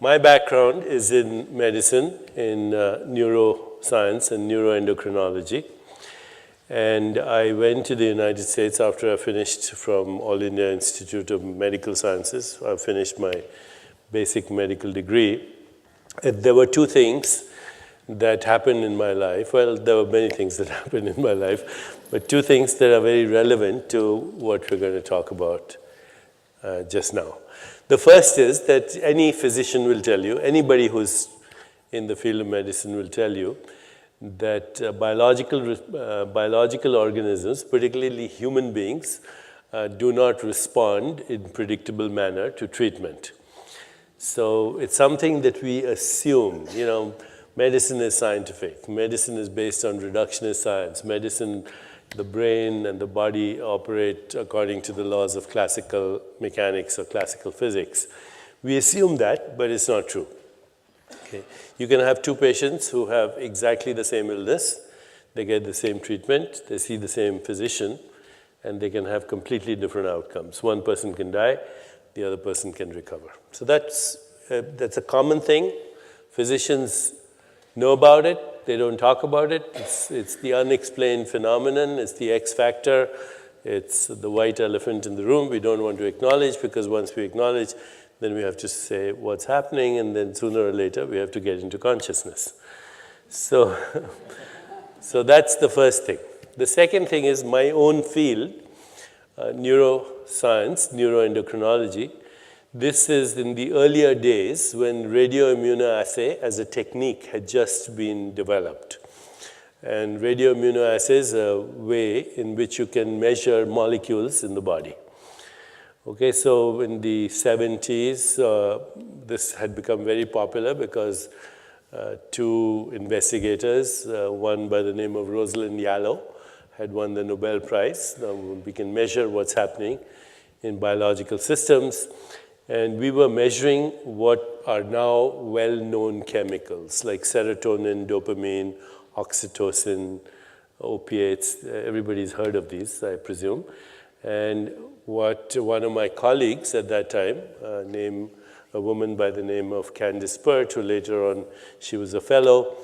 My background is in medicine, in neuroscience and neuroendocrinology. And I went to the United States after I finished from All India Institute of Medical Sciences. I finished my basic medical degree. And there were two things that happened in my life. Well, there were many things that happened in my life, but two things that are very relevant to what we're going to talk about just now. The first is that any physician will tell you, anybody who's in the field of medicine will tell you, that biological organisms, particularly human beings, do not respond in predictable manner to treatment. So it's something that we assume. You know, medicine is scientific. Medicine is based on reductionist science. Medicine, the brain and the body operate according to the laws of classical mechanics or classical physics. We assume that, but it's not true. Okay. You can have two patients who have exactly the same illness. They get the same treatment. They see the same physician, and they can have completely different outcomes. One person can die. The other person can recover. So that's a common thing. Physicians know about it. They don't talk about it. It's the unexplained phenomenon. It's the X factor. It's the white elephant in the room we don't want to acknowledge, because once we acknowledge, then we have to say what's happening, and then sooner or later we have to get into consciousness. So that's the first thing. The second thing is my own field, neuroscience, neuroendocrinology. This is in the earlier days when radioimmunoassay as a technique had just been developed. And radioimmunoassay is a way in which you can measure molecules in the body. Okay, so in the 70s, this had become very popular because two investigators, one by the name of Rosalind Yalow, had won the Nobel Prize. Now we can measure what's happening in biological systems. And we were measuring what are now well-known chemicals like serotonin, dopamine, oxytocin, opiates. Everybody's heard of these, I presume. And what one of my colleagues at that time, a woman by the name of Candice Pert, who later on, she was a fellow,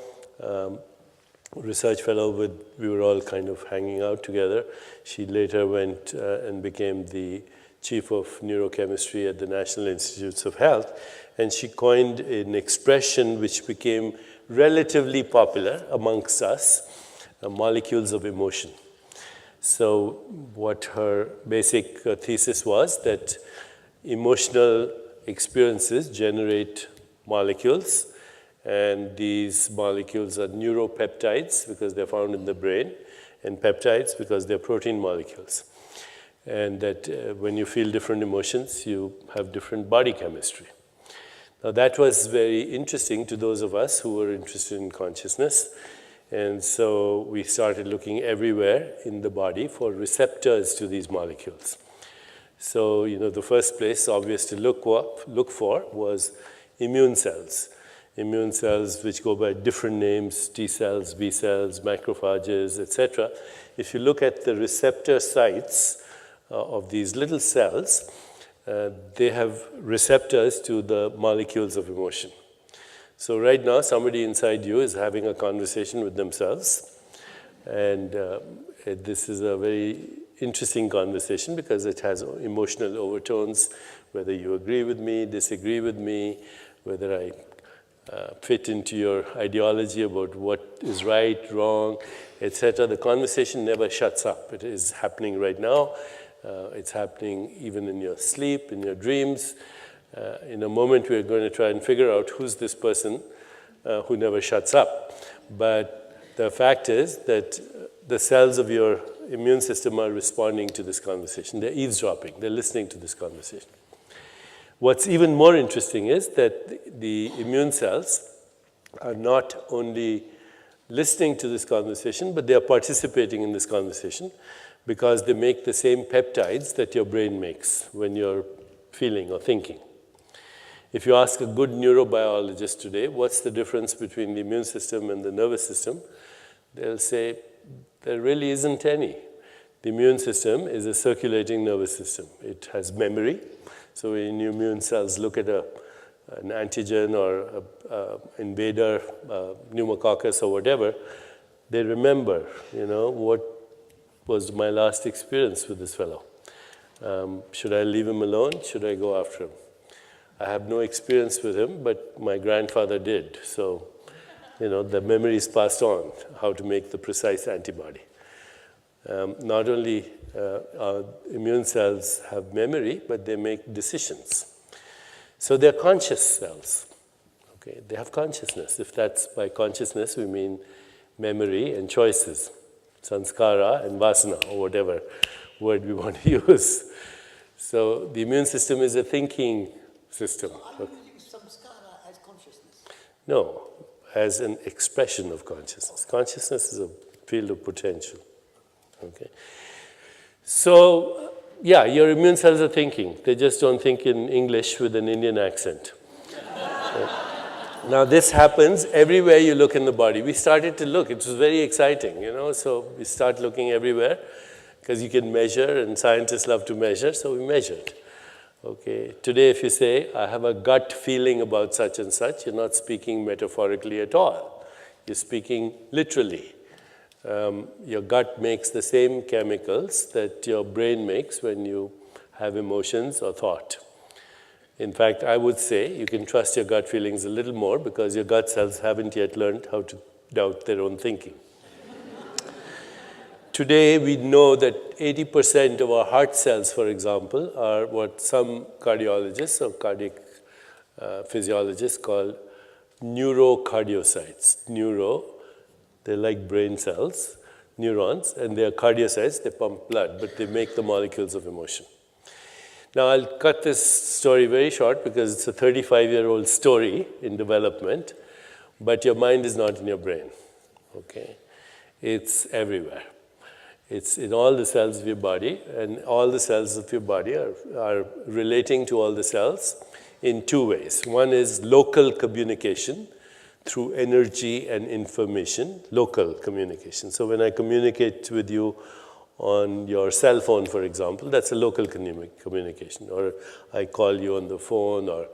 research fellow we were all kind of hanging out together. She later went and became the chief of neurochemistry at the National Institutes of Health, and she coined an expression which became relatively popular amongst us, molecules of emotion. So what her basic thesis was that emotional experiences generate molecules, and these molecules are neuropeptides because they're found in the brain, and peptides because they're protein molecules. And that when you feel different emotions, you have different body chemistry. Now that was very interesting to those of us who were interested in consciousness. And so we started looking everywhere in the body for receptors to these molecules. So, you know, the first place obvious to look for was immune cells. Immune cells which go by different names, T cells, B cells, macrophages, etc. If you look at the receptor sites of these little cells, they have receptors to the molecules of emotion. So right now, somebody inside you is having a conversation with themselves. And this is a very interesting conversation because it has emotional overtones, whether you agree with me, disagree with me, whether I fit into your ideology about what is right, wrong, etc. The conversation never shuts up. It is happening right now. It's happening even in your sleep, in your dreams. In a moment, we're going to try and figure out who's this person who never shuts up. But the fact is that the cells of your immune system are responding to this conversation. They're eavesdropping. They're listening to this conversation. What's even more interesting is that the immune cells are not only listening to this conversation, but they are participating in this conversation because they make the same peptides that your brain makes when you're feeling or thinking. If you ask a good neurobiologist today, what's the difference between the immune system and the nervous system, they'll say there really isn't any. The immune system is a circulating nervous system. It has memory. So when your immune cells look at a an antigen or invader, pneumococcus or whatever, they remember, what was my last experience with this fellow. Should I leave him alone? Should I go after him? I have no experience with him, but my grandfather did. So, the memory is passed on, how to make the precise antibody. Not only our immune cells have memory, but they make decisions. So they're conscious cells. Okay? They have consciousness. If that's by consciousness, we mean memory and choices, sanskara and vasana, or whatever word we want to use. So the immune system is a thinking system. So are you using samskara as consciousness? No, as an expression of consciousness. Consciousness is a field of potential. Okay? So, yeah, your immune cells are thinking. They just don't think in English with an Indian accent. Now, this happens everywhere you look in the body. We started to look. It was very exciting, So we start looking everywhere because you can measure, and scientists love to measure, so we measured. Okay. Today, if you say, I have a gut feeling about such and such, you're not speaking metaphorically at all. You're speaking literally. Your gut makes the same chemicals that your brain makes when you have emotions or thought. In fact, I would say you can trust your gut feelings a little more because your gut cells haven't yet learned how to doubt their own thinking. Today, we know that 80% of our heart cells, for example, are what some cardiologists or cardiac physiologists call neurocardiocytes. They're like brain cells, neurons, and they're cardiocytes. They pump blood, but they make the molecules of emotion. Now, I'll cut this story very short because it's a 35-year-old story in development, but your mind is not in your brain, okay? It's everywhere. It's in all the cells of your body, and all the cells of your body are relating to all the cells in two ways. One is local communication through energy and information, local communication. So when I communicate with you on your cell phone, for example, that's a local communication. Or I call you on the phone or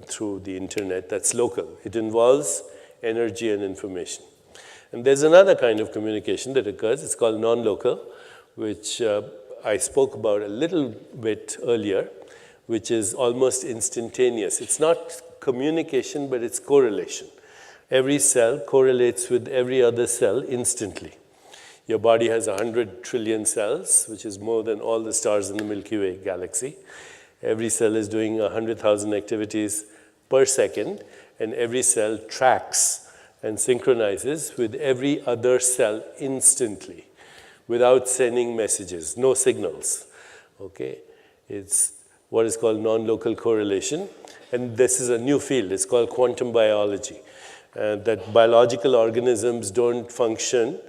through the internet, that's local. It involves energy and information. And there's another kind of communication that occurs. It's called non-local, which I spoke about a little bit earlier, which is almost instantaneous. It's not communication, but it's correlation. Every cell correlates with every other cell instantly. Your body has 100 trillion cells, which is more than all the stars in the Milky Way galaxy. Every cell is doing 100,000 activities per second, and every cell tracks and synchronizes with every other cell instantly without sending messages, no signals. Okay? It's what is called non-local correlation, and this is a new field. It's called quantum biology. That biological organisms don't function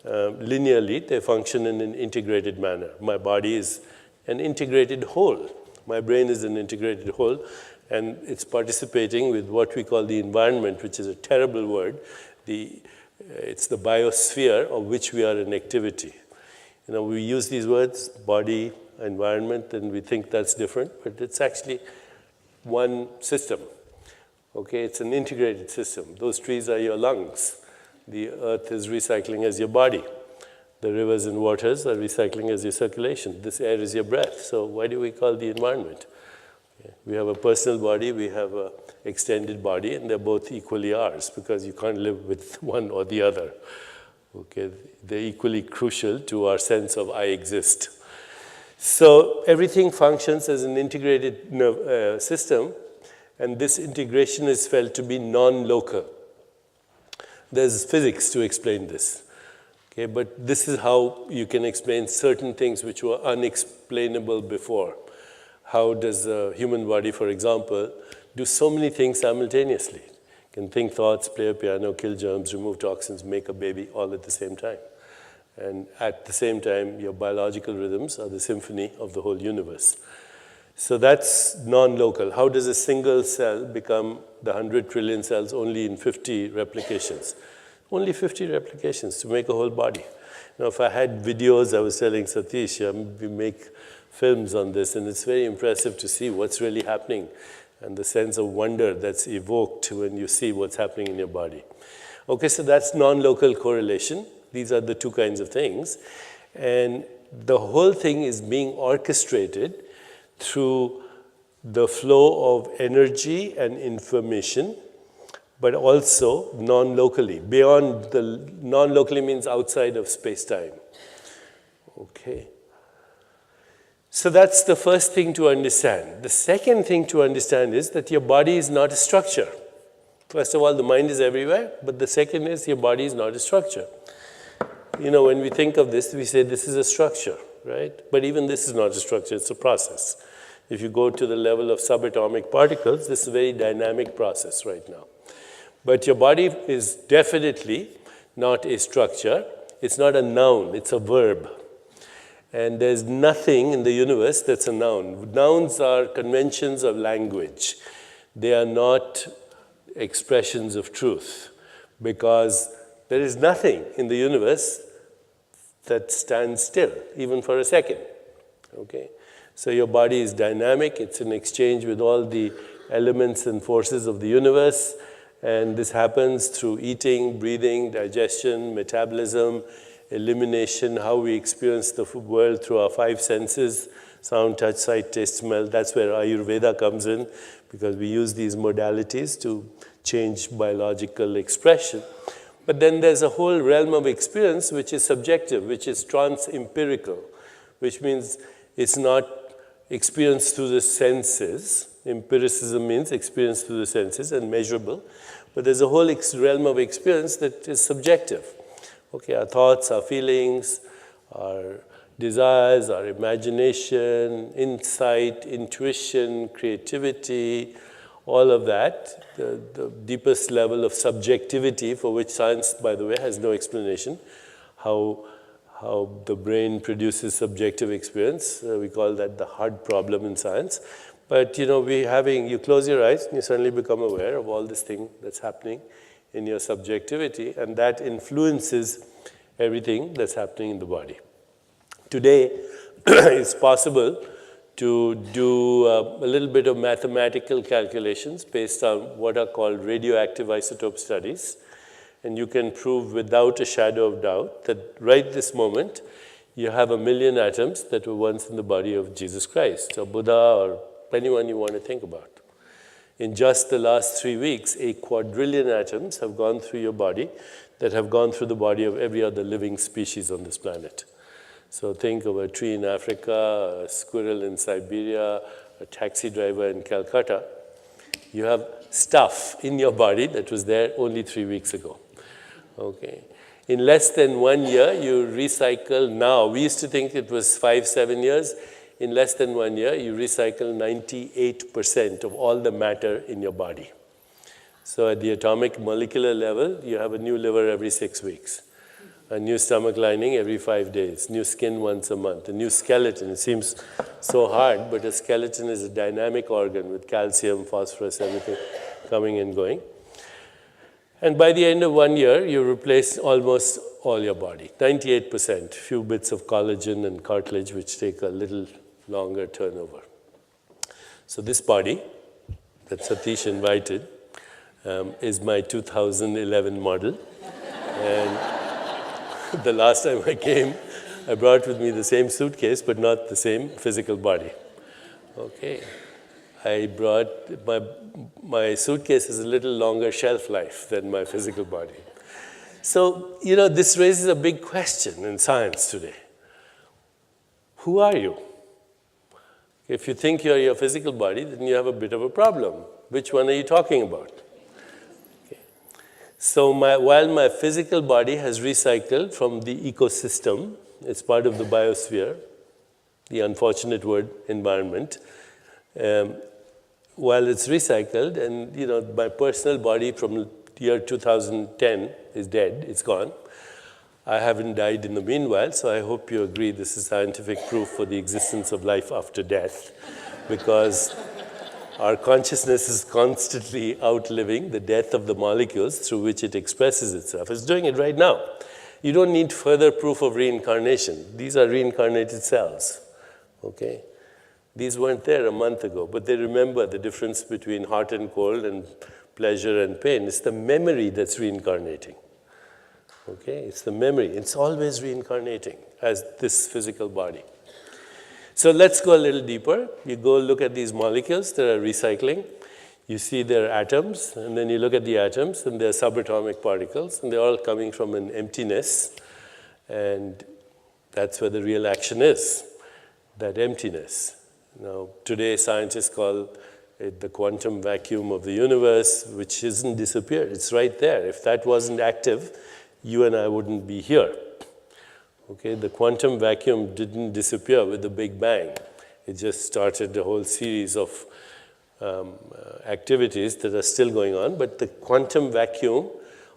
linearly, they function in an integrated manner. My body is an integrated whole. My brain is an integrated whole, and it's participating with what we call the environment, which is a terrible word. It's the biosphere of which we are an activity. We use these words, body, environment, and we think that's different, but it's actually one system. Okay, it's an integrated system. Those trees are your lungs. The earth is recycling as your body. The rivers and waters are recycling as your circulation. This air is your breath. So why do we call the environment? Okay. We have a personal body, we have an extended body, and they're both equally ours because you can't live with one or the other. Okay, they're equally crucial to our sense of I exist. So everything functions as an integrated system, and this integration is felt to be non-local. There's physics to explain this. Okay, but this is how you can explain certain things which were unexplainable before. How does the human body, for example, do so many things simultaneously? It can think thoughts, play a piano, kill germs, remove toxins, make a baby all at the same time. And at the same time, your biological rhythms are the symphony of the whole universe. So that's non-local. How does a single cell become the 100 trillion cells only in 50 replications? Only 50 replications to make a whole body. If I had videos, I was telling Satish, we make films on this, and it's very impressive to see what's really happening and the sense of wonder that's evoked when you see what's happening in your body. Okay, so that's non-local correlation. These are the two kinds of things. And the whole thing is being orchestrated through the flow of energy and information, but also non-locally. Beyond the non-locally means outside of space-time. Okay. So that's the first thing to understand. The second thing to understand is that your body is not a structure. First of all, the mind is everywhere, but the second is your body is not a structure. You know, when we think of this, we say this is a structure, right? But even this is not a structure, it's a process. If you go to the level of subatomic particles, this is a very dynamic process right now. But your body is definitely not a structure. It's not a noun, it's a verb. And there's nothing in the universe that's a noun. Nouns are conventions of language. They are not expressions of truth, because there is nothing in the universe that stands still, even for a second. Okay? So your body is dynamic. It's in exchange with all the elements and forces of the universe. And this happens through eating, breathing, digestion, metabolism, elimination, how we experience the world through our five senses, sound, touch, sight, taste, smell. That's where Ayurveda comes in, because we use these modalities to change biological expression. But then there's a whole realm of experience which is subjective, which is trans-empirical, which means it's not experience through the senses. Empiricism means experience through the senses and measurable. But there's a whole realm of experience that is subjective. Okay, our thoughts, our feelings, our desires, our imagination, insight, intuition, creativity, all of that, the deepest level of subjectivity, for which science, by the way, has no explanation, how the brain produces subjective experience. We call that the hard problem in science. But you know, you close your eyes and you suddenly become aware of all this thing that's happening in your subjectivity, and that influences everything that's happening in the body. Today, it's possible to do a little bit of mathematical calculations based on what are called radioactive isotope studies. And you can prove without a shadow of doubt that right this moment, you have 1 million atoms that were once in the body of Jesus Christ, or Buddha, or anyone you want to think about. In just the last 3 weeks, 1 quadrillion atoms have gone through your body that have gone through the body of every other living species on this planet. So think of a tree in Africa, a squirrel in Siberia, a taxi driver in Calcutta. You have stuff in your body that was there only 3 weeks ago. Okay. In less than 1 year, you recycle now. We used to think it was 5-7 years. In less than 1 year, you recycle 98% of all the matter in your body. So at the atomic molecular level, you have a new liver every 6 weeks, a new stomach lining every 5 days, new skin once a month, a new skeleton. It seems so hard, but a skeleton is a dynamic organ with calcium, phosphorus, everything coming and going. And by the end of 1 year, you replace almost all your body, 98%, few bits of collagen and cartilage, which take a little longer turnover. So this body that Satish invited is my 2011 model. And the last time I came, I brought with me the same suitcase, but not the same physical body. Okay. I brought, my suitcase has a little longer shelf life than my physical body. So, you know, this raises a big question in science today. Who are you? If you think you're your physical body, then you have a bit of a problem. Which one are you talking about? Okay. So while my physical body has recycled from the ecosystem, it's part of the biosphere, the unfortunate word, environment, while it's recycled, and you know, my personal body from year 2010 is dead, it's gone. I haven't died in the meanwhile, so I hope you agree this is scientific proof for the existence of life after death, because our consciousness is constantly outliving the death of the molecules through which it expresses itself. It's doing it right now. You don't need further proof of reincarnation. These are reincarnated cells, okay? These weren't there a month ago, but they remember the difference between hot and cold and pleasure and pain. It's the memory that's reincarnating. Okay, it's the memory. It's always reincarnating as this physical body. So let's go a little deeper. You go look at these molecules that are recycling. You see their atoms, and then you look at the atoms, and they're subatomic particles, and they're all coming from an emptiness. And that's where the real action is, that emptiness. Now, today scientists call it the quantum vacuum of the universe, which isn't disappeared. It's right there. If that wasn't active, you and I wouldn't be here. Okay, the quantum vacuum didn't disappear with the Big Bang. It just started a whole series of activities that are still going on, but the quantum vacuum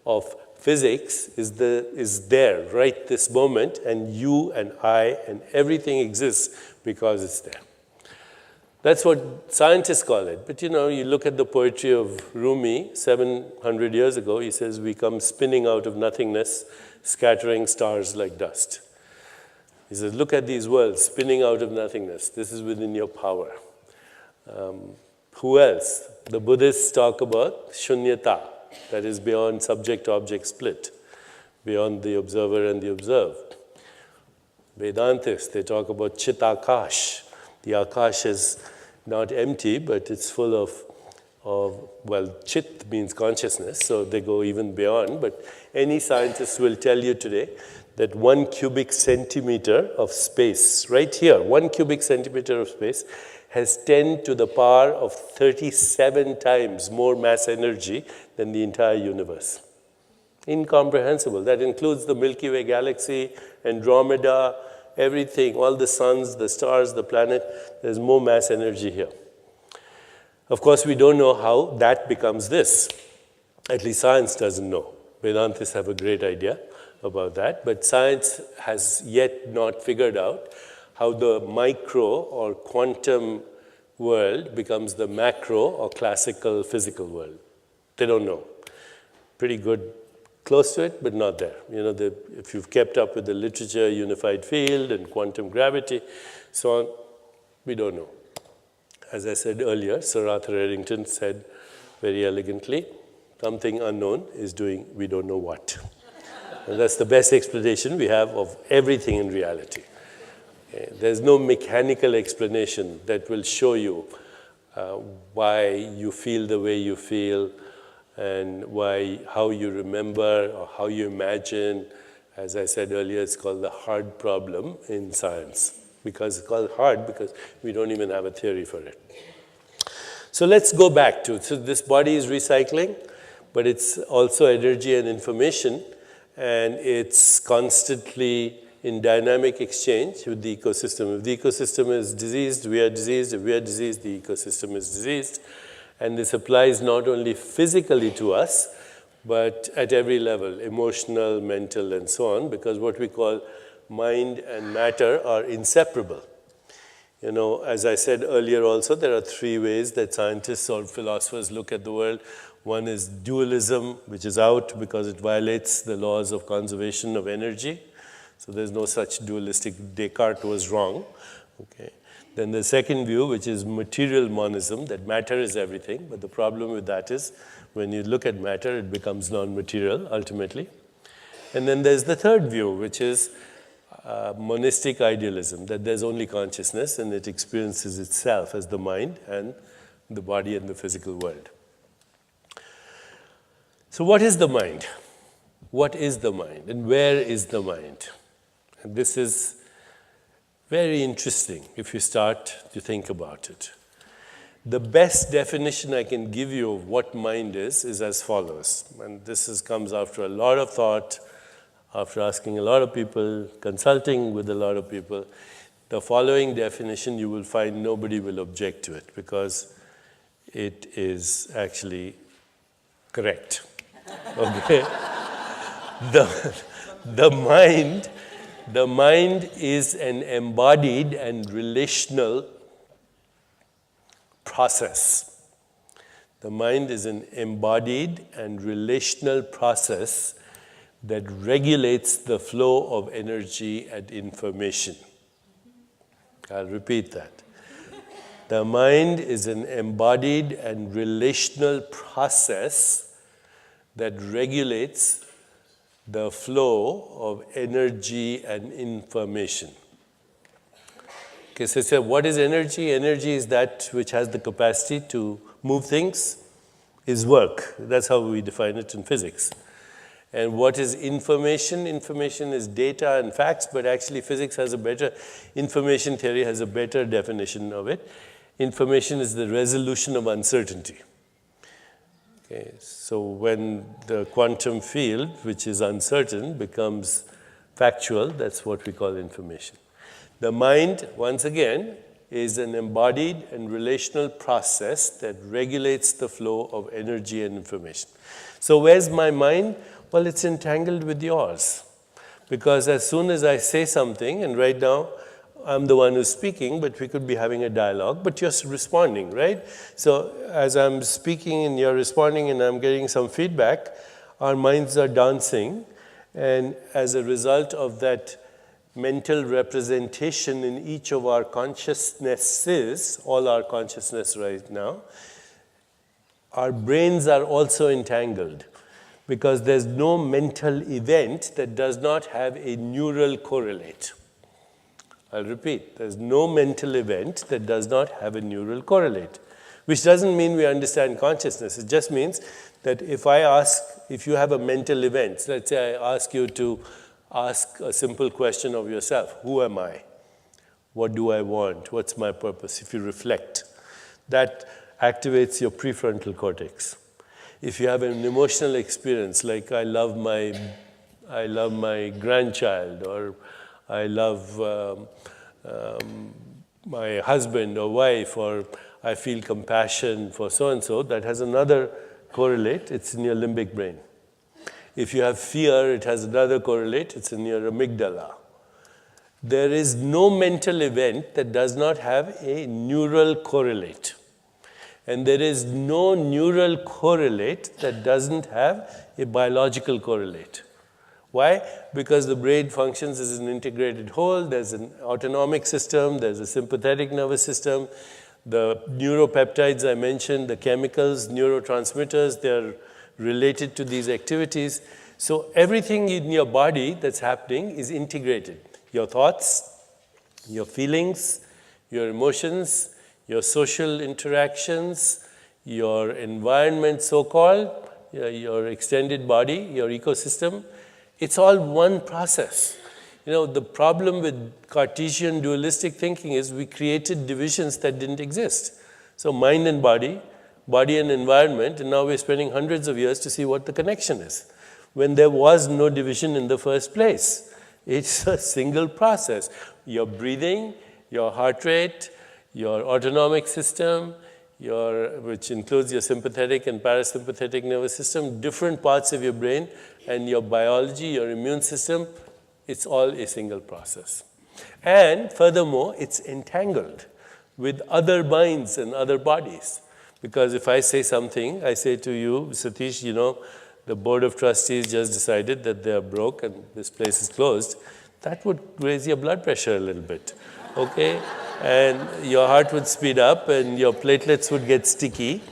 of physics is there right this moment, and you and I and everything exists because it's there. That's what scientists call it. But you look at the poetry of Rumi 700 years ago, he says, we come spinning out of nothingness, scattering stars like dust. He says, look at these worlds spinning out of nothingness. This is within your power. Who else? The Buddhists talk about shunyata, that is beyond subject-object split, beyond the observer and the observed. Vedantists, they talk about chitakash. The akash is not empty, but it's full of chit means consciousness, so they go even beyond. But any scientist will tell you today that 1 cubic centimeter of space, right here, 1 cubic centimeter of space, has 10 to the power of 37 times more mass energy than the entire universe. Incomprehensible. That includes the Milky Way galaxy, Andromeda, everything, all the suns, the stars, the planet. There's more mass energy here. Of course, we don't know how that becomes this. At least science doesn't know. Vedantists have a great idea about that, but science has yet not figured out how the micro or quantum world becomes the macro or classical physical world. They don't know. Pretty good, close to it, but not there. If you've kept up with the literature, unified field and quantum gravity, so on, we don't know. As I said earlier, Sir Arthur Eddington said very elegantly, something unknown is doing we don't know what. And that's the best explanation we have of everything in reality. Okay? There's no mechanical explanation that will show you why you feel the way you feel and how you remember or how you imagine. As I said earlier, it's called the hard problem in science. Because it's called hard because we don't even have a theory for it. So let's go back to, so this body is recycling, but it's also energy and information, and it's constantly in dynamic exchange with the ecosystem. If the ecosystem is diseased, we are diseased. If we are diseased, the ecosystem is diseased. And this applies not only physically to us, but at every level, emotional, mental, and so on, because what we call mind and matter are inseparable. As I said earlier also, there are 3 ways that scientists or philosophers look at the world. One is dualism, which is out because it violates the laws of conservation of energy. So there's no such dualistic. Descartes was wrong. Okay. Then the second view, which is material monism, that matter is everything. But the problem with that is when you look at matter, it becomes non-material ultimately. And then there's the third view, which is monistic idealism, that there's only consciousness and it experiences itself as the mind and the body and the physical world. So what is the mind? What is the mind and where is the mind? And this is very interesting if you start to think about it. The best definition I can give you of what mind is as follows. And this comes after a lot of thought, after asking a lot of people, consulting with a lot of people. The following definition, you will find nobody will object to it because it is actually correct. Okay? The mind is an embodied and relational process. The mind is an embodied and relational process that regulates the flow of energy and information. I'll repeat that. The mind is an embodied and relational process that regulates the flow of energy and information. Okay, so I said, what is energy? Energy is that which has the capacity to move things, is work. That's how we define it in physics. And what is information? Information is data and facts, but actually physics has a better, information theory has a better definition of it. Information is the resolution of uncertainty. Okay, so when the quantum field, which is uncertain, becomes factual, that's what we call information. The mind, once again, is an embodied and relational process that regulates the flow of energy and information. So where's my mind? Well, it's entangled with yours. Because as soon as I say something, and right now I'm the one who's speaking, but we could be having a dialogue, but you're responding, right? So as I'm speaking and you're responding and I'm getting some feedback, our minds are dancing. And as a result of that mental representation in each of our consciousnesses, all our consciousness right now, our brains are also entangled. Because there's no mental event that does not have a neural correlate. I'll repeat, there's no mental event that does not have a neural correlate. Which doesn't mean we understand consciousness. It just means that if you have a mental event, let's say I ask you to ask a simple question of yourself, who am I? What do I want? What's my purpose? If you reflect, that activates your prefrontal cortex. If you have an emotional experience, like I love my grandchild, or I love my husband or wife, or I feel compassion for so-and-so, that has another correlate, it's in your limbic brain. If you have fear, it has another correlate, it's in your amygdala. There is no mental event that does not have a neural correlate. And there is no neural correlate that doesn't have a biological correlate. Why? Because the brain functions as an integrated whole. There's an autonomic system, there's a sympathetic nervous system. The neuropeptides I mentioned, the chemicals, neurotransmitters, they're related to these activities. So everything in your body that's happening is integrated. Your thoughts, your feelings, your emotions, your social interactions, your environment so-called, your extended body, your ecosystem, it's all one process. You know, the problem with Cartesian dualistic thinking is we created divisions that didn't exist. So mind and body and environment, and now we're spending hundreds of years to see what the connection is, when there was no division in the first place. It's a single process. Your breathing, your heart rate, your autonomic system, which includes your sympathetic and parasympathetic nervous system, different parts of your brain, and your biology, your immune system, it's all a single process. And furthermore, it's entangled with other minds and other bodies. Because if I say something, I say to you, Satish, you know, the board of trustees just decided that they are broke and this place is closed, that would raise your blood pressure a little bit, okay? And your heart would speed up and your platelets would get sticky.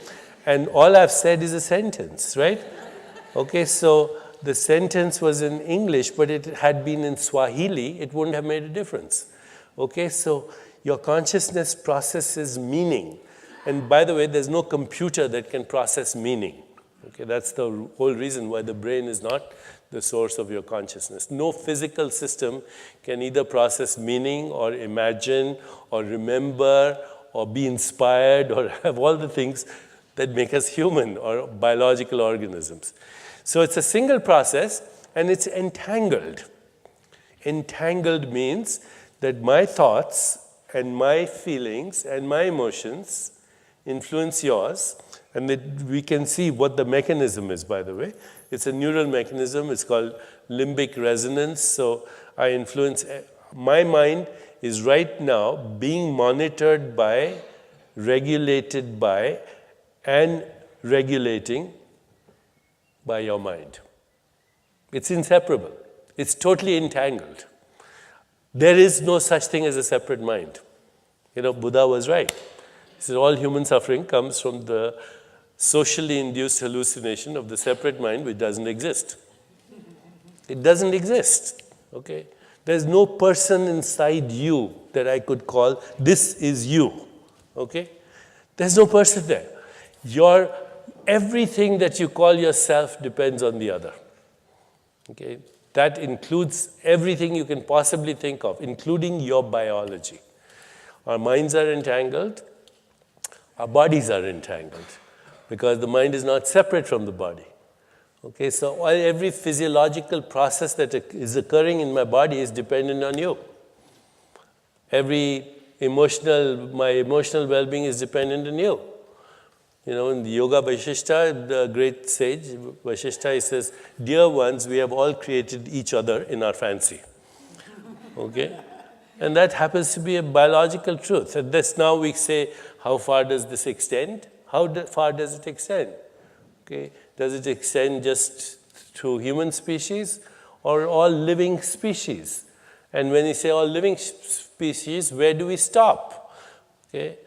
And all I've said is a sentence, right? Okay, so the sentence was in English, but it had been in Swahili, it wouldn't have made a difference. Okay, so your consciousness processes meaning. And by the way, there's no computer that can process meaning. Okay, that's the whole reason why the brain is not the source of your consciousness. No physical system can either process meaning or imagine or remember or be inspired or have all the things that make us human or biological organisms. So it's a single process and it's entangled. Entangled means that my thoughts and my feelings and my emotions influence yours, and that we can see what the mechanism is, by the way. It's a neural mechanism. It's called limbic resonance. So I influence, my mind is right now being monitored by, regulated by, and regulating by your mind. It's inseparable. It's totally entangled. There is no such thing as a separate mind. You know, Buddha was right. He said all human suffering comes from the socially induced hallucination of the separate mind which doesn't exist. It doesn't exist, okay? There's no person inside you that I could call, this is you, okay? There's no person there. Everything that you call yourself depends on the other, okay? That includes everything you can possibly think of, including your biology. Our minds are entangled, our bodies are entangled, because the mind is not separate from the body. Okay, so every physiological process that is occurring in my body is dependent on you. My emotional well-being is dependent on you. You know, in the Yoga Vaishishta, the great sage Vaishishta, he says, dear ones, we have all created each other in our fancy. Okay? And that happens to be a biological truth. And this now we say, how far does this extend? How far does it extend? Okay? Does it extend just to human species or all living species? And when you say all living species, where do we stop? Okay?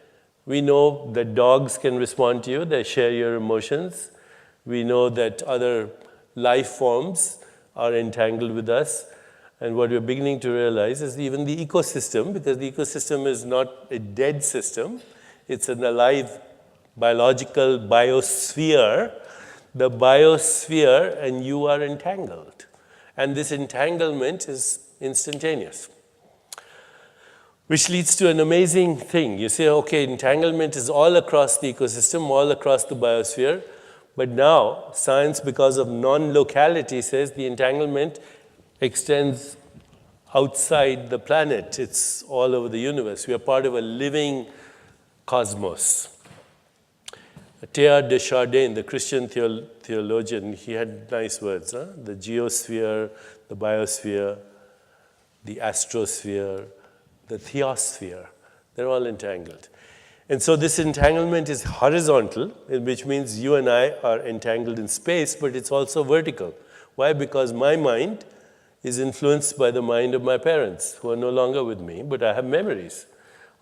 We know that dogs can respond to you, they share your emotions. We know that other life forms are entangled with us. And what we're beginning to realize is even the ecosystem, because the ecosystem is not a dead system, it's an alive biological biosphere. The biosphere and you are entangled. And this entanglement is instantaneous. Which leads to an amazing thing. You say, okay, entanglement is all across the ecosystem, all across the biosphere. But now, science, because of non-locality, says the entanglement extends outside the planet. It's all over the universe. We are part of a living cosmos. Teilhard de Chardin, the Christian theologian, he had nice words. The geosphere, the biosphere, the astrosphere, the theosphere, they're all entangled. And so this entanglement is horizontal, which means you and I are entangled in space, but it's also vertical. Why? Because my mind is influenced by the mind of my parents, who are no longer with me, but I have memories.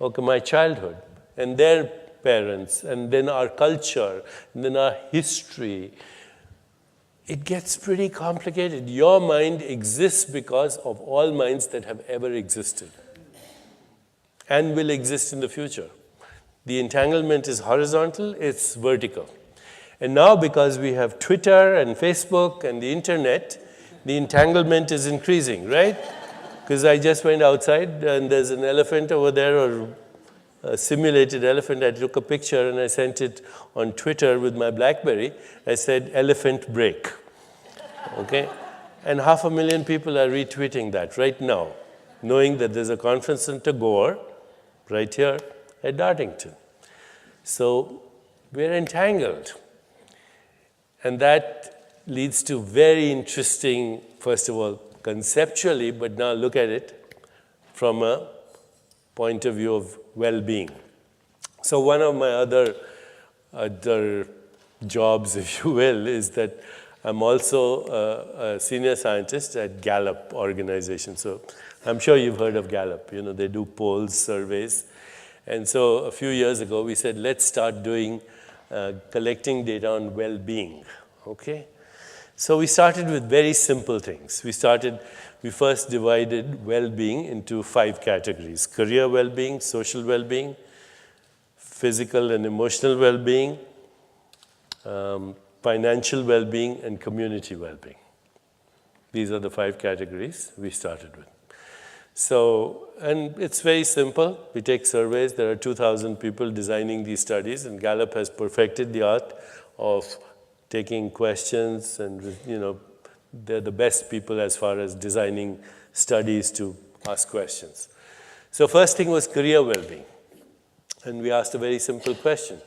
Okay, my childhood, and their parents, and then our culture, and then our history. It gets pretty complicated. Your mind exists because of all minds that have ever existed and will exist in the future. The entanglement is horizontal, it's vertical. And now because we have Twitter and Facebook and the internet, the entanglement is increasing, right? Because I just went outside and there's an elephant over there, or a simulated elephant. I took a picture and I sent it on Twitter with my BlackBerry. I said, elephant break, okay? And 500,000 people are retweeting that right now, knowing that there's a conference in Tagore right here at Dartington. So we're entangled. And that leads to very interesting, first of all, conceptually, but now look at it from a point of view of well-being. So one of my other jobs, if you will, is that I'm also a senior scientist at Gallup organization. So I'm sure you've heard of Gallup. You know, they do polls, surveys. And so a few years ago, we said, let's start doing collecting data on well-being, okay? So we started with very simple things. We first divided well-being into 5 categories: career well-being, social well-being, physical and emotional well-being, financial well-being, and community well-being. These are the 5 categories we started with. So, and it's very simple. We take surveys. There are 2,000 people designing these studies, and Gallup has perfected the art of taking questions, and, you know, they're the best people as far as designing studies to ask questions. So first thing was career well-being. And we asked a very simple question.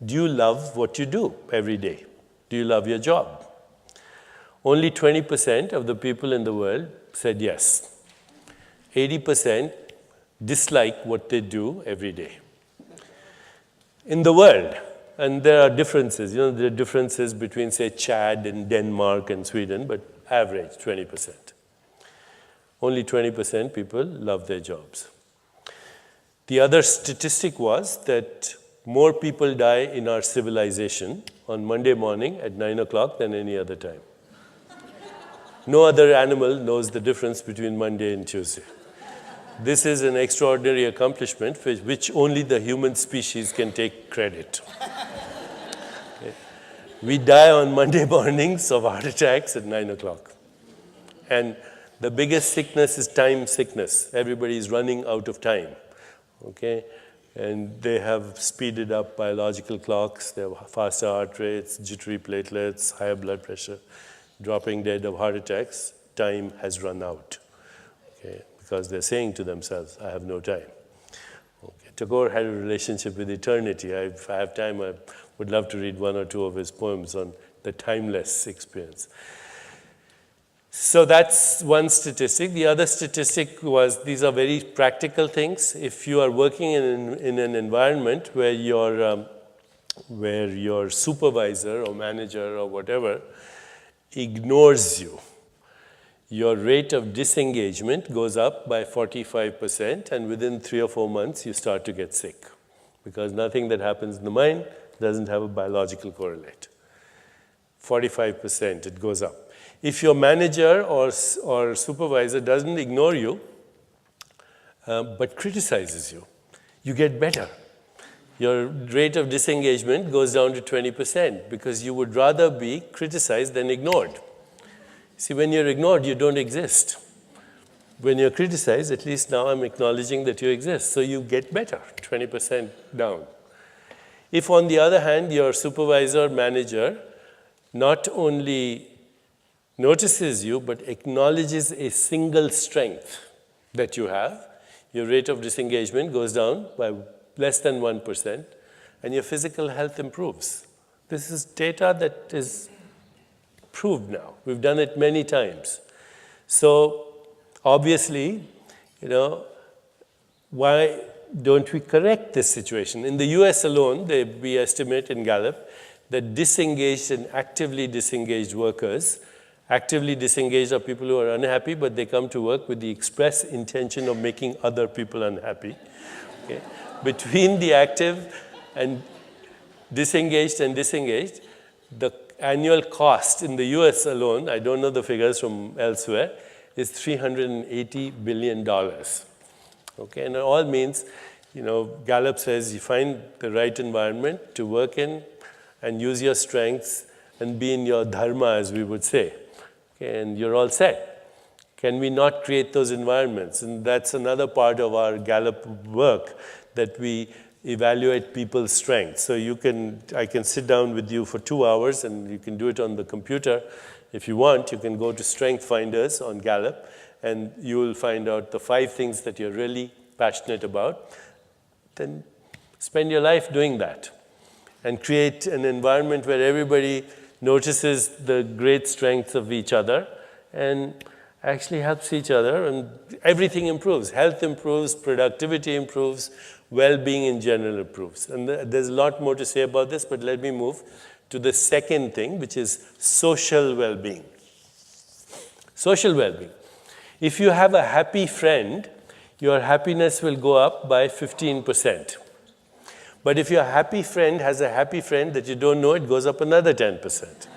Do you love what you do every day? Do you love your job? Only 20% of the people in the world said yes. 80% dislike what they do every day. In the world, and there are differences, you know, there are differences between, say, Chad and Denmark and Sweden, but average 20%. Only 20% people love their jobs. The other statistic was that more people die in our civilization on Monday morning at 9 o'clock than any other time. No other animal knows the difference between Monday and Tuesday. This is an extraordinary accomplishment for which only the human species can take credit. Okay. We die on Monday mornings of heart attacks at 9 o'clock. And the biggest sickness is time sickness. Everybody is running out of time. Okay? And they have speeded up biological clocks, they have faster heart rates, jittery platelets, higher blood pressure, dropping dead of heart attacks. Time has run out. Okay? Because they're saying to themselves, I have no time. Okay. Tagore had a relationship with eternity. If I have time, I would love to read one or two of his poems on the timeless experience. So that's one statistic. The other statistic was, these are very practical things. If you are working in an environment where your supervisor or manager or whatever ignores you, your rate of disengagement goes up by 45%, and within 3 or 4 months, you start to get sick, because nothing that happens in the mind doesn't have a biological correlate. 45%, it goes up. If your manager or supervisor doesn't ignore you, but criticizes you, you get better. Your rate of disengagement goes down to 20%, because you would rather be criticized than ignored. See, when you're ignored, you don't exist. When you're criticized, at least now I'm acknowledging that you exist, so you get better, 20% down. If, on the other hand, your supervisor or manager not only notices you, but acknowledges a single strength that you have, your rate of disengagement goes down by less than 1%, and your physical health improves. This is data that is proved now. We've done it many times. So obviously, why don't we correct this situation? In the US alone, we estimate in Gallup that disengaged and actively disengaged workers, actively disengaged are people who are unhappy, but they come to work with the express intention of making other people unhappy. Okay? Between the active and disengaged, the annual cost in the US alone, I don't know the figures from elsewhere, is $380 billion. Okay? And it all means, Gallup says you find the right environment to work in and use your strengths and be in your dharma, as we would say. Okay? And you're all set. Can we not create those environments? And that's another part of our Gallup work, that we evaluate people's strengths. So I can sit down with you for 2 hours, and you can do it on the computer. If you want, you can go to Strength Finders on Gallup, and you will find out the 5 things that you're really passionate about. Then spend your life doing that and create an environment where everybody notices the great strengths of each other and actually helps each other, and everything improves. Health improves, productivity improves, well-being in general improves. And there's a lot more to say about this, but let me move to the second thing, which is social well-being. Social well-being. If you have a happy friend, your happiness will go up by 15%. But if your happy friend has a happy friend that you don't know, it goes up another 10%.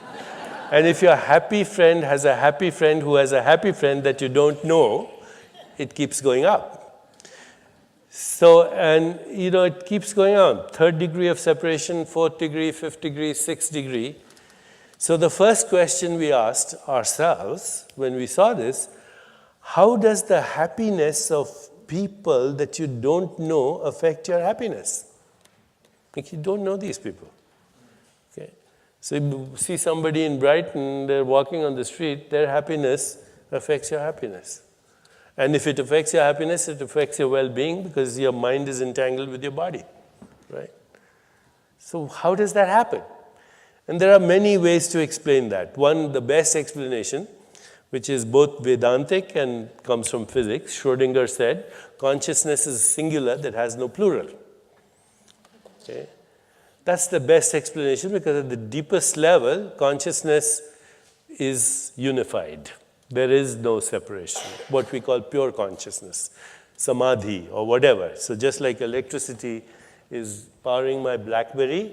And if your happy friend has a happy friend who has a happy friend that you don't know, it keeps going up. So, and it keeps going on. 3rd degree of separation, 4th degree, 5th degree, 6th degree. So the first question we asked ourselves when we saw this, how does the happiness of people that you don't know affect your happiness? Like, you don't know these people. Okay? So you see somebody in Brighton, they're walking on the street, their happiness affects your happiness. And if it affects your happiness, it affects your well-being, because your mind is entangled with your body, right? So how does that happen? And there are many ways to explain that. One, the best explanation, which is both Vedantic and comes from physics. Schrödinger said, consciousness is singular that has no plural. Okay? That's the best explanation, because at the deepest level, consciousness is unified. There is no separation, what we call pure consciousness, samadhi or whatever. So just like electricity is powering my BlackBerry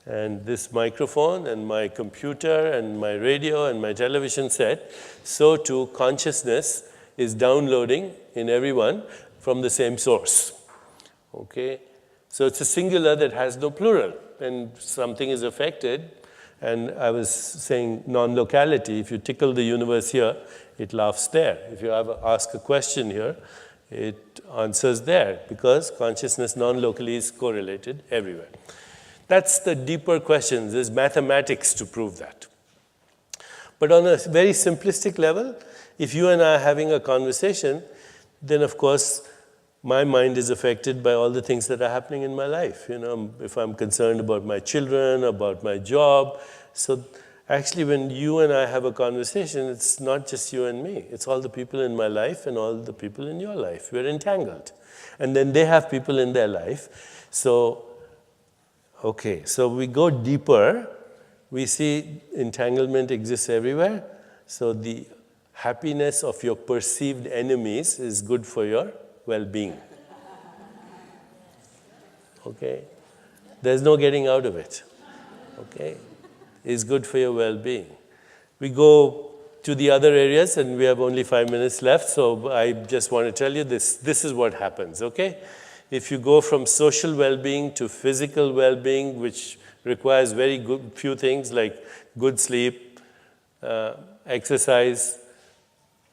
and this microphone and my computer and my radio and my television set, so too consciousness is downloading in everyone from the same source. Okay? So it's a singular that has no plural. And something is affected, and I was saying non-locality. If you tickle the universe here, it laughs there. If you ask a question here, it answers there, because consciousness non-locally is correlated everywhere. That's the deeper questions. There's mathematics to prove that. But on a very simplistic level, if you and I are having a conversation, then of course my mind is affected by all the things that are happening in my life. You know, if I'm concerned about my children, about my job. So actually when you and I have a conversation, it's not just you and me. It's all the people in my life and all the people in your life. We're entangled. And then they have people in their life. So, okay, so we go deeper. We see entanglement exists everywhere. So the happiness of your perceived enemies is good for your well-being. Okay? There's no getting out of it. Okay? It's good for your well-being. We go to the other areas, and we have only 5 minutes left, so I just want to tell you this. This is what happens, okay? If you go from social well-being to physical well-being, which requires very good few things like good sleep, exercise,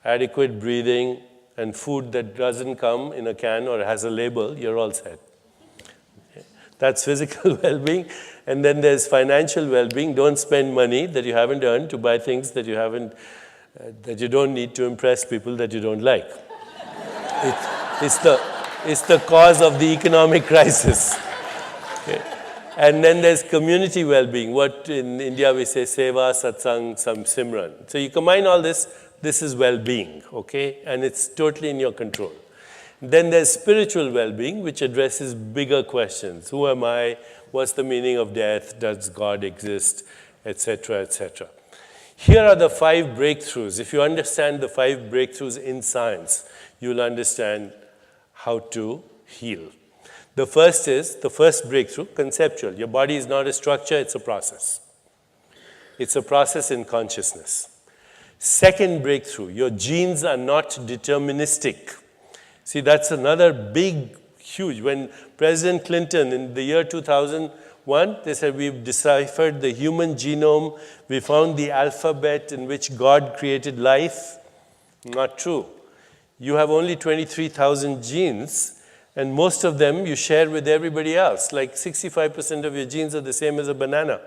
adequate breathing, and food that doesn't come in a can or has a label, you're all set. Okay. That's physical well-being. And then there's financial well-being. Don't spend money that you haven't earned to buy things that you haven't, that you don't need to impress people that you don't like. It's the cause of the economic crisis. Okay. And then there's community well-being. What in India we say, seva, satsang, simran. So you combine all this, this is well-being, okay? And it's totally in your control. Then there's spiritual well-being, which addresses bigger questions. Who am I? What's the meaning of death? Does God exist? Etc., etc. Here are the 5 breakthroughs. If you understand the 5 breakthroughs in science, you'll understand how to heal. The first breakthrough, conceptual. Your body is not a structure, it's a process. It's a process in consciousness. Second breakthrough, your genes are not deterministic. See, that's another big, huge. When President Clinton in the year 2001, they said, we've deciphered the human genome, we found the alphabet in which God created life. Not true. You have only 23,000 genes, and most of them you share with everybody else. Like 65% of your genes are the same as a banana.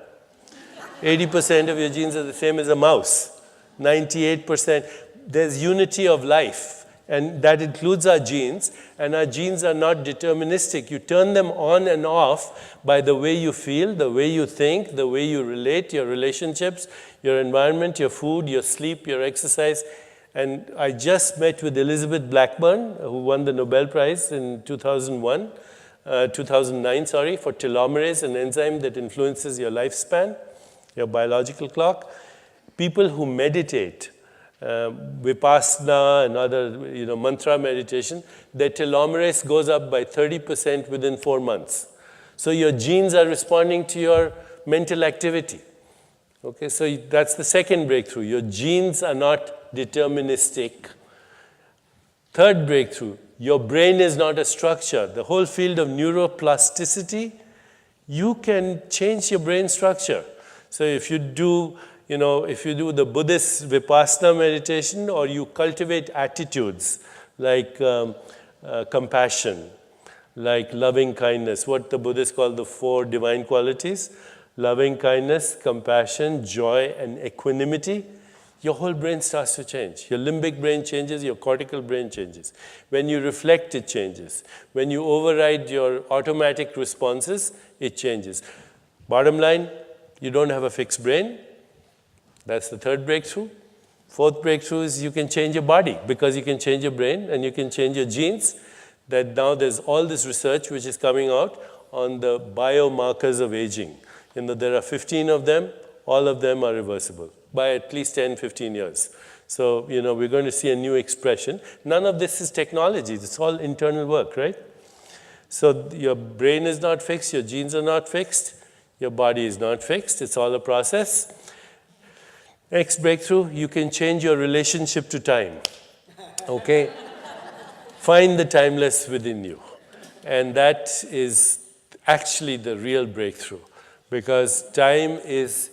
80% of your genes are the same as a mouse. 98%. There's unity of life, and that includes our genes, and our genes are not deterministic. You turn them on and off by the way you feel, the way you think, the way you relate, your relationships, your environment, your food, your sleep, your exercise. And I just met with Elizabeth Blackburn, who won the Nobel Prize in 2009, for telomerase, an enzyme that influences your lifespan, your biological clock. People who meditate, vipassana and other mantra meditation, their telomerase goes up by 30% within 4 months. So your genes are responding to your mental activity. Okay, so that's the second breakthrough. Your genes are not deterministic. Third breakthrough, your brain is not a structure. The whole field of neuroplasticity, you can change your brain structure. So if you do the Buddhist vipassana meditation, or you cultivate attitudes like compassion, like loving kindness, what the Buddhists call the 4 divine qualities, loving kindness, compassion, joy, and equanimity, your whole brain starts to change. Your limbic brain changes, your cortical brain changes. When you reflect, it changes. When you override your automatic responses, it changes. Bottom line, you don't have a fixed brain. That's the third breakthrough. Fourth breakthrough is you can change your body, because you can change your brain and you can change your genes. That now there's all this research which is coming out on the biomarkers of aging. There are 15 of them. All of them are reversible by at least 10, 15 years. So, we're going to see a new expression. None of this is technology. It's all internal work, right? So your brain is not fixed, your genes are not fixed, your body is not fixed, it's all a process. Next breakthrough, you can change your relationship to time, okay? Find the timeless within you. And that is actually the real breakthrough, because time is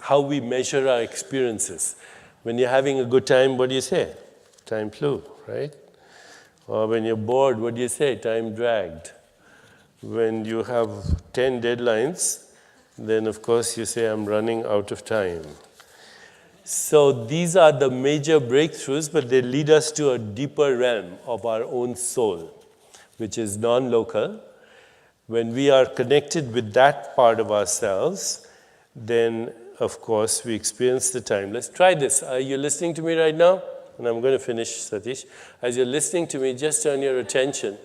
how we measure our experiences. When you're having a good time, what do you say? Time flew, right? Or when you're bored, what do you say? Time dragged. When you have 10 deadlines, then of course you say, I'm running out of time. So these are the major breakthroughs, but they lead us to a deeper realm of our own soul, which is non-local. When we are connected with that part of ourselves, then of course we experience the timeless. Try this. Are you listening to me right now? And I'm going to finish, Satish. As you're listening to me, just turn your attention.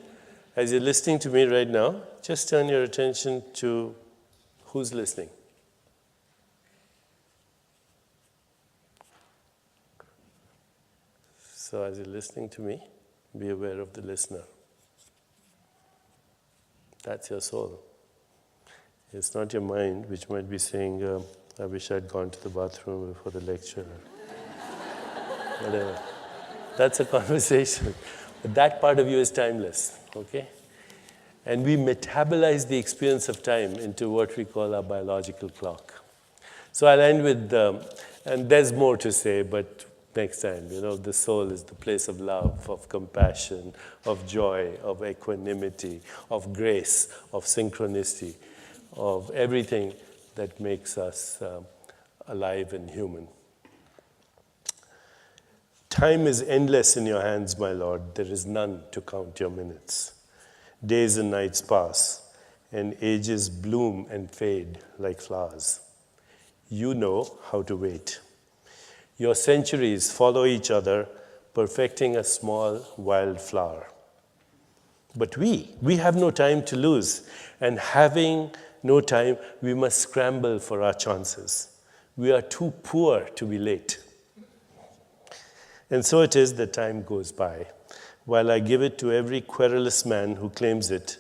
As you're listening to me right now, just turn your attention to who's listening. So as you're listening to me, be aware of the listener. That's your soul. It's not your mind, which might be saying, I wish I'd gone to the bathroom before the lecture. Whatever. That's a conversation. But that part of you is timeless, okay? And we metabolize the experience of time into what we call our biological clock. So I'll end with, and there's more to say, but next time, the soul is the place of love, of compassion, of joy, of equanimity, of grace, of synchronicity, of everything that makes us alive and human. Time is endless in your hands, my Lord. There is none to count your minutes. Days and nights pass, and ages bloom and fade like flowers. You know how to wait. Your centuries follow each other, perfecting a small wild flower. But we have no time to lose, and having no time, we must scramble for our chances. We are too poor to be late. And so it is that time goes by, while I give it to every querulous man who claims it,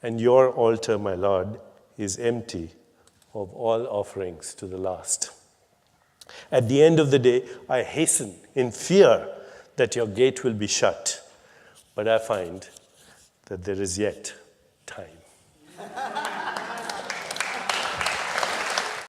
and your altar, my Lord, is empty of all offerings to the last. At the end of the day, I hasten in fear that your gate will be shut, but I find that there is yet time.